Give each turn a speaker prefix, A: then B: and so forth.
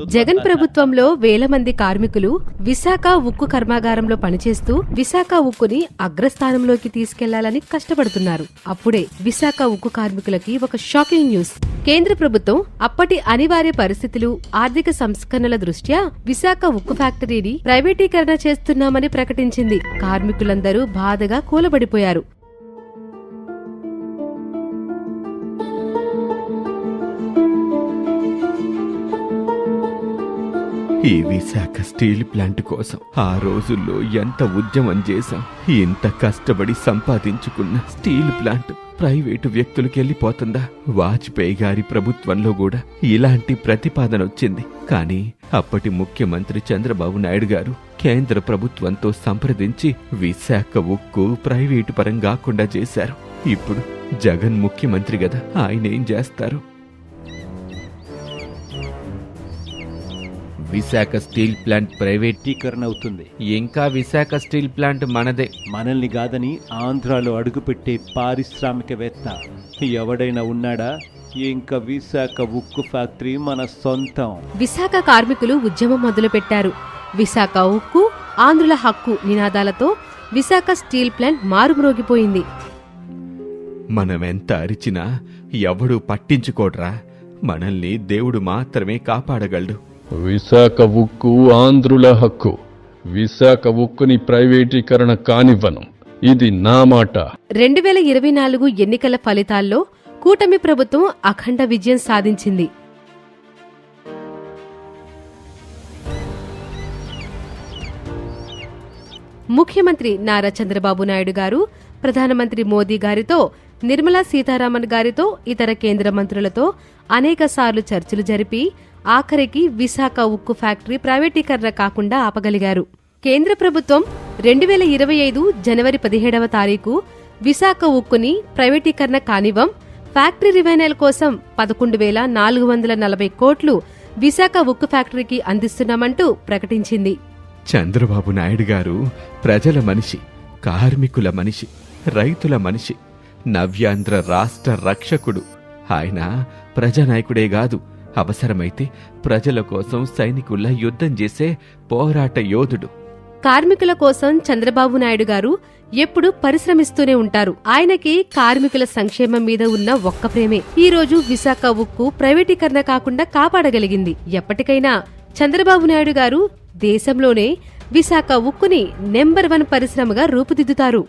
A: జగన్ ప్రభుత్వంలో వేల మంది కార్మికులు విశాఖ ఉక్కు కర్మాగారంలో పనిచేస్తూ విశాఖ ఉక్కుని అగ్రస్థానంలోకి తీసుకెళ్లాలని కష్టపడుతున్నారు. అప్పుడే విశాఖ ఉక్కు కార్మికులకి ఒక షాకింగ్ న్యూస్. కేంద్ర ప్రభుత్వం అప్పటి అనివార్య పరిస్థితులు, ఆర్థిక సంస్కరణల దృష్ట్యా విశాఖ ఉక్కు ఫ్యాక్టరీని ప్రైవేటీకరణ చేస్తున్నామని ప్రకటించింది. కార్మికులందరూ బాధగా కూలబడిపోయారు.
B: ఈ విశాఖ స్టీల్ ప్లాంట్ కోసం ఆ రోజుల్లో ఎంత ఉద్యమం చేశాం. ఇంత కష్టపడి సంపాదించుకున్న స్టీల్ ప్లాంట్ ప్రైవేటు వ్యక్తులకు వెళ్ళిపోతుందా? వాజ్పేయి గారి ప్రభుత్వంలో కూడా ఇలాంటి ప్రతిపాదన వచ్చింది. కానీ అప్పటి ముఖ్యమంత్రి చంద్రబాబు నాయుడు గారు కేంద్ర ప్రభుత్వంతో సంప్రదించి విశాఖ ఉక్కు ప్రైవేటు పరం కాకుండా చేశారు. ఇప్పుడు జగన్ ముఖ్యమంత్రి కదా, ఆయన ఏం చేస్తారు? విశాఖ స్టీల్ ప్లాంట్
C: ప్రైవేటీకరణ అవుతుంది.
B: ఇంకా విశాఖ స్టీల్ ప్లాంట్ మనదే.
C: మనల్ని కాదని ఆంధ్రాలో అడుగుపెట్టే పారిశ్రామికవేత్త ఎవడైనా ఉన్నాడా? ఇంకా విశాఖ ఉక్కు ఫ్యాక్టరీ మన సొంతం.
A: విశాఖ కార్మికులు ఉద్యమం మొదలుపెట్టారు. విశాఖ ఉక్కు, ఆంధ్రుల హక్కు నినాదాలతో విశాఖ స్టీల్ ప్లాంట్ మారుమ్రోగిపోయింది.
B: మనమెంత అరిచినా ఎవడూ పట్టించుకోడ్రా. మనల్ని దేవుడు మాత్రమే కాపాడగలడు.
D: విశాఖ ఉక్కు ఆంధ్రుల హక్కు. విశాఖ ఉక్కుని ప్రైవేటీకరణ కానివ్వను. ఇది నా మాట.
A: 2024 ఎన్నికల ఫలితాల్లో కూటమి ప్రభుత్వం అఖండ విజయం సాధించింది. ముఖ్యమంత్రి నారా చంద్రబాబు నాయుడు గారు ప్రధానమంత్రి మోదీ గారితో, నిర్మలా సీతారామన్ గారితో, ఇతర కేంద్ర మంత్రులతో అనేకసార్లు చర్చలు జరిపి ఆఖరికి విశాఖ ఉక్కు ఫ్యాక్టరీ ప్రైవేటీకరణ కాకుండా ఆపగలిగారు. కేంద్ర ప్రభుత్వం 2025 జనవరి 17వ తారీఖు విశాఖ ఉక్కుని ప్రైవేటీకరణ కానివ్వం, ఫ్యాక్టరీ రివైనల్ కోసం 11,440 కోట్లు విశాఖ ఉక్కు ఫ్యాక్టరీకి అందిస్తున్నామంటూ ప్రకటించింది.
B: చంద్రబాబు నాయుడు గారు ప్రజల మనిషి, కార్మికుల మనిషి, రైతుల మనిషి, నవ్యాంధ్ర రాష్ట్ర రక్షకుడు. ఆయన ప్రజానాయకుడే కాదు, అవసరమైతే ప్రజల కోసం సైనికుల్లా యుద్ధం చేసే పోరాట యోధుడు.
A: కార్మికుల కోసం చంద్రబాబు నాయుడు గారు ఎప్పుడూ పరిశ్రమిస్తూనే ఉంటారు. ఆయనకి కార్మికుల సంక్షేమం మీద ఉన్న ఒక్క ప్రేమే ఈ రోజు విశాఖ ఉక్కు ప్రైవేటీకరణ కాకుండా కాపాడగలిగింది. ఎప్పటికైనా చంద్రబాబు నాయుడు గారు దేశంలోనే విశాఖ ఉక్కుని నెంబర్ 1 పరిశ్రమగా రూపుదిద్దుతారు.